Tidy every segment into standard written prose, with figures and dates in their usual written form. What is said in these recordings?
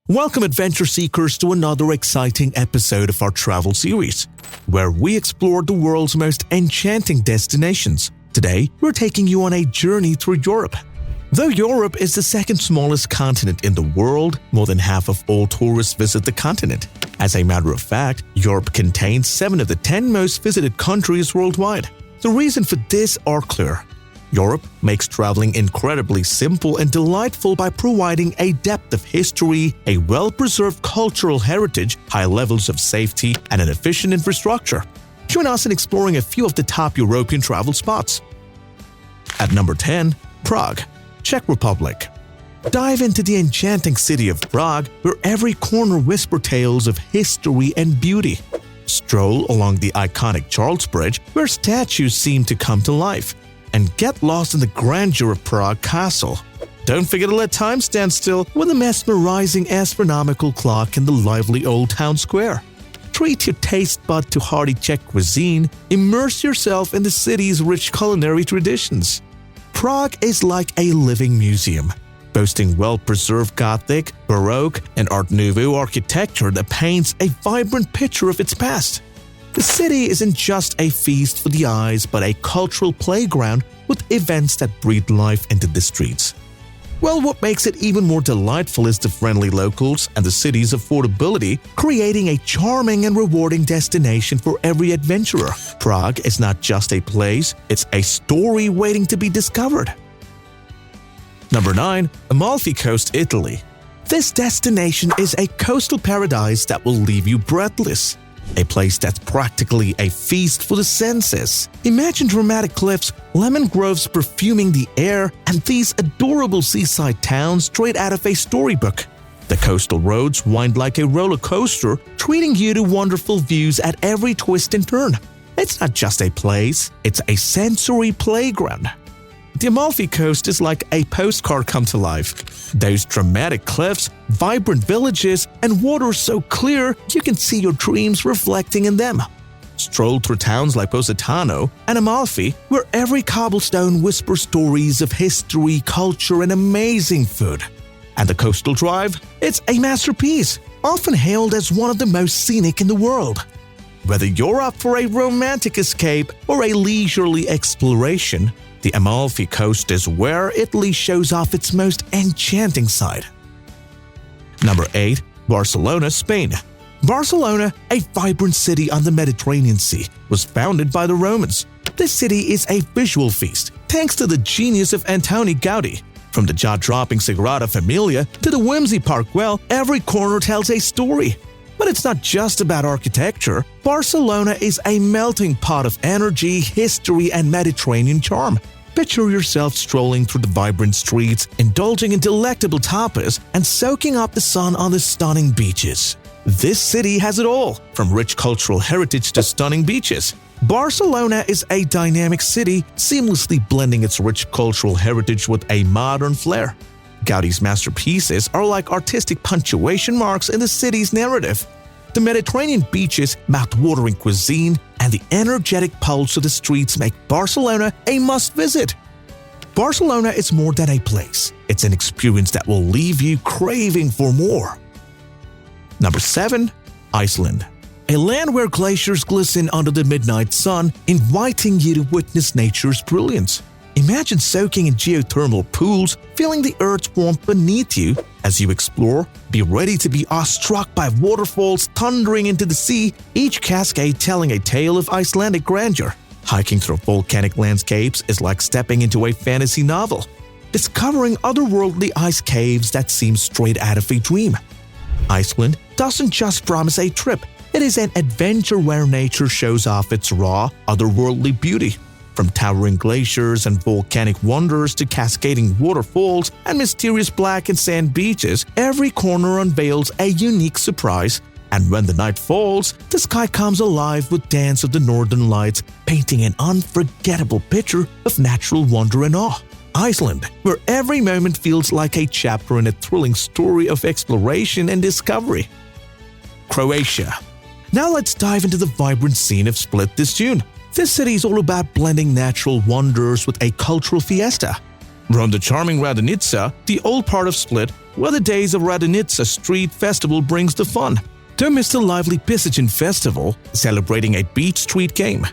Welcome, adventure seekers, to another exciting episode of our travel series, where we explore the world's most enchanting destinations. Today, we're taking you on a journey through Europe. Though Europe is the second smallest continent in the world, more than half of all tourists visit the continent. As a matter of fact, Europe contains 7 of the 10 most visited countries worldwide. The reason for this are clear. Europe makes traveling incredibly simple and delightful by providing a depth of history, a well-preserved cultural heritage, high levels of safety, and an efficient infrastructure. Join us in exploring a few of the top European travel spots. At number 10, Prague, Czech Republic. Dive into the enchanting city of Prague, where every corner whispers tales of history and beauty. Stroll along the iconic Charles Bridge, where statues seem to come to life, and get lost in the grandeur of Prague Castle. Don't forget to let time stand still with a mesmerizing astronomical clock in the lively old town square. Treat your taste bud to hearty Czech cuisine, immerse yourself in the city's rich culinary traditions. Prague is like a living museum, boasting well-preserved Gothic, Baroque, and Art Nouveau architecture that paints a vibrant picture of its past. The city isn't just a feast for the eyes, but a cultural playground with events that breathe life into the streets. Well, what makes it even more delightful is the friendly locals and the city's affordability, creating a charming and rewarding destination for every adventurer. Prague is not just a place, it's a story waiting to be discovered. Number 9. Amalfi Coast, Italy. This destination is a coastal paradise that will leave you breathless. A place that's practically a feast for the senses. Imagine dramatic cliffs, lemon groves perfuming the air, and these adorable seaside towns straight out of a storybook. The coastal roads wind like a roller coaster, treating you to wonderful views at every twist and turn. It's not just a place, it's a sensory playground. The Amalfi Coast is like a postcard come to life. Those dramatic cliffs, vibrant villages, and water so clear you can see your dreams reflecting in them. Stroll through towns like Positano and Amalfi, where every cobblestone whispers stories of history, culture, and amazing food. And the coastal drive? It's a masterpiece, often hailed as one of the most scenic in the world. Whether you're up for a romantic escape or a leisurely exploration, the Amalfi Coast is where Italy shows off its most enchanting side. Number 8. Barcelona, Spain. Barcelona, a vibrant city on the Mediterranean Sea, was founded by the Romans. This city is a visual feast, thanks to the genius of Antoni Gaudi. From the jaw-dropping Sagrada Familia to the whimsy Park Güell, every corner tells a story. But it's not just about architecture. Barcelona is a melting pot of energy, history, and Mediterranean charm. Picture yourself strolling through the vibrant streets, indulging in delectable tapas, and soaking up the sun on the stunning beaches. This city has it all, from rich cultural heritage to stunning beaches. Barcelona is a dynamic city, seamlessly blending its rich cultural heritage with a modern flair. Gaudi's masterpieces are like artistic punctuation marks in the city's narrative. The Mediterranean beaches, mouth-watering cuisine, and the energetic pulse of the streets make Barcelona a must-visit. Barcelona is more than a place. It's an experience that will leave you craving for more. Number 7. Iceland. A land where glaciers glisten under the midnight sun, inviting you to witness nature's brilliance. Imagine soaking in geothermal pools, feeling the earth's warmth beneath you. As you explore, be ready to be awestruck by waterfalls thundering into the sea, each cascade telling a tale of Icelandic grandeur. Hiking through volcanic landscapes is like stepping into a fantasy novel, discovering otherworldly ice caves that seem straight out of a dream. Iceland doesn't just promise a trip, it is an adventure where nature shows off its raw, otherworldly beauty. From towering glaciers and volcanic wonders to cascading waterfalls and mysterious black and sand beaches, every corner unveils a unique surprise. And when the night falls, the sky comes alive with dance of the northern lights, painting an unforgettable picture of natural wonder and awe. Iceland, where every moment feels like a chapter in a thrilling story of exploration and discovery. Croatia. Now let's dive into the vibrant scene of Split this June. This city is all about blending natural wonders with a cultural fiesta. Run the charming Radonitsa, the old part of Split, where the days of Radonitsa Street Festival brings the fun. Don't miss the lively Pisagin Festival, celebrating a beach street game.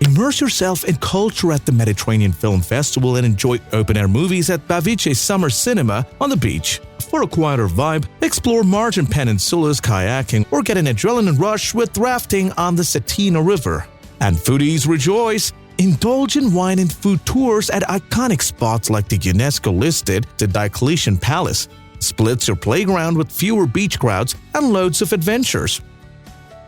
Immerse yourself in culture at the Mediterranean Film Festival and enjoy open-air movies at Bavice Summer Cinema on the beach. For a quieter vibe, explore Margin Peninsulas kayaking or get an adrenaline rush with rafting on the Cetina River. And foodies rejoice! Indulge in wine and food tours at iconic spots like the UNESCO-listed the Diocletian Palace. Splits your playground with fewer beach crowds and loads of adventures.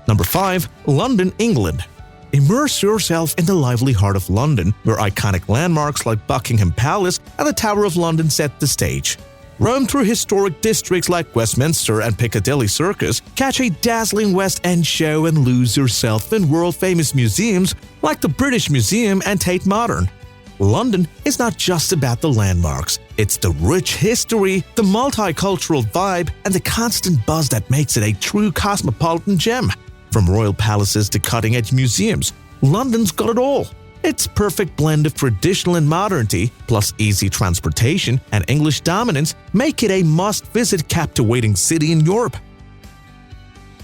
Number 5. London, England. Immerse yourself in the lively heart of London, where iconic landmarks like Buckingham Palace and the Tower of London set the stage. Roam through historic districts like Westminster and Piccadilly Circus, catch a dazzling West End show and lose yourself in world-famous museums like the British Museum and Tate Modern. London is not just about the landmarks, it's the rich history, the multicultural vibe, and the constant buzz that makes it a true cosmopolitan gem. From royal palaces to cutting-edge museums, London's got it all. Its perfect blend of traditional and modernity, plus easy transportation and English dominance, make it a must-visit captivating city in Europe.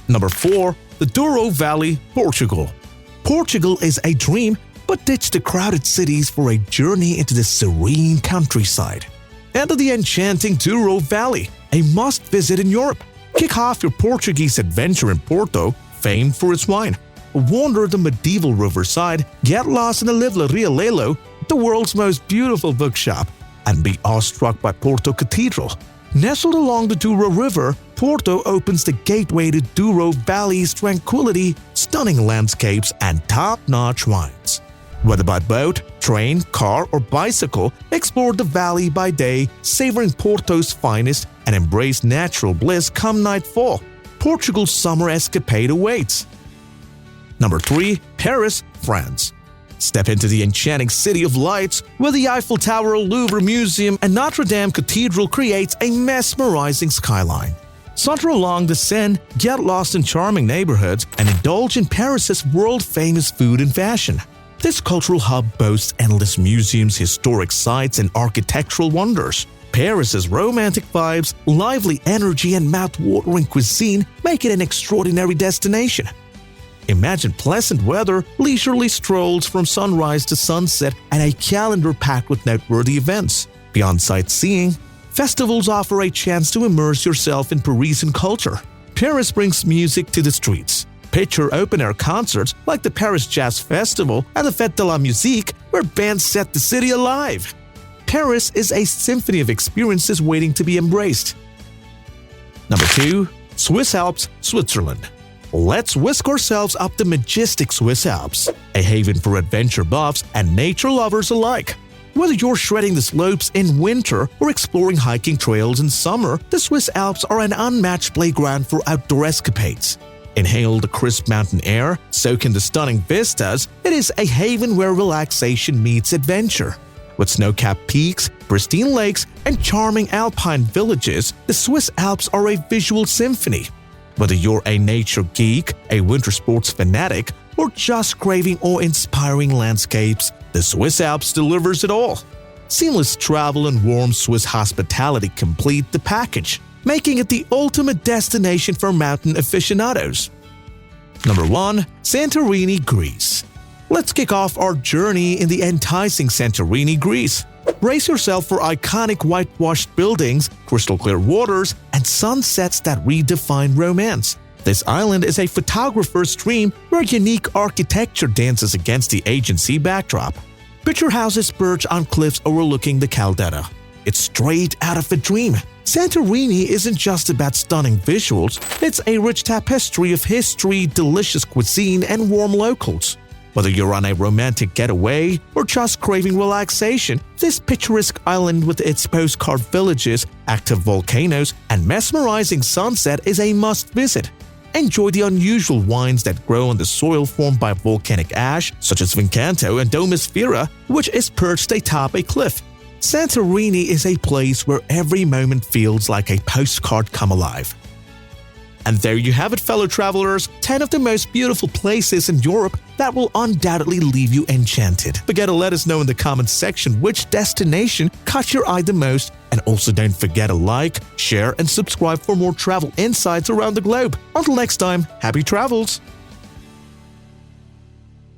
Number 4. The Douro Valley, Portugal. Portugal is a dream, but ditch the crowded cities for a journey into the serene countryside. Enter the enchanting Douro Valley, a must-visit in Europe. Kick off your Portuguese adventure in Porto, famed for its wine. Wander the medieval riverside, get lost in the Livraria Lelo, the world's most beautiful bookshop, and be awestruck by Porto Cathedral. Nestled along the Douro River, Porto opens the gateway to Douro Valley's tranquility, stunning landscapes, and top-notch wines. Whether by boat, train, car, or bicycle, explore the valley by day, savoring Porto's finest, and embrace natural bliss come nightfall. Portugal's summer escapade awaits. Number 3. Paris, France. Step into the enchanting city of lights, where the Eiffel Tower, Louvre Museum, and Notre Dame Cathedral creates a mesmerizing skyline. Saunter along the Seine, get lost in charming neighborhoods, and indulge in Paris's world-famous food and fashion. This cultural hub boasts endless museums, historic sites, and architectural wonders. Paris's romantic vibes, lively energy, and mouth-watering cuisine make it an extraordinary destination. Imagine pleasant weather, leisurely strolls from sunrise to sunset, and a calendar packed with noteworthy events. Beyond sightseeing, festivals offer a chance to immerse yourself in Parisian culture. Paris brings music to the streets. Picture open-air concerts like the Paris Jazz Festival and the Fête de la Musique, where bands set the city alive. Paris is a symphony of experiences waiting to be embraced. Number 2. Swiss Alps, Switzerland. Let's whisk ourselves up the majestic Swiss Alps, a haven for adventure buffs and nature lovers alike. Whether you're shredding the slopes in winter or exploring hiking trails in summer, the Swiss Alps are an unmatched playground for outdoor escapades. Inhale the crisp mountain air, soak in the stunning vistas. It is a haven where relaxation meets adventure. With snow-capped peaks, pristine lakes, and charming alpine villages, the Swiss Alps are a visual symphony. Whether you're a nature geek, a winter sports fanatic, or just craving awe-inspiring landscapes, the Swiss Alps delivers it all. Seamless travel and warm Swiss hospitality complete the package, making it the ultimate destination for mountain aficionados. Number 1. Santorini, Greece. Let's kick off our journey in the enticing Santorini, Greece. Brace yourself for iconic whitewashed buildings, crystal-clear waters, and sunsets that redefine romance. This island is a photographer's dream where unique architecture dances against the Aegean Sea backdrop. Picture houses perch on cliffs overlooking the caldera. It's straight out of a dream. Santorini isn't just about stunning visuals, it's a rich tapestry of history, delicious cuisine, and warm locals. Whether you're on a romantic getaway or just craving relaxation, this picturesque island with its postcard villages, active volcanoes, and mesmerizing sunset is a must-visit. Enjoy the unusual wines that grow on the soil formed by volcanic ash, such as Vincanto and Domesfera, which is perched atop a cliff. Santorini is a place where every moment feels like a postcard come alive. And there you have it, fellow travelers, 10 of the most beautiful places in Europe that will undoubtedly leave you enchanted. Forget to let us know in the comments section which destination caught your eye the most, and also don't forget to like, share, and subscribe for more travel insights around the globe. Until next time, happy travels!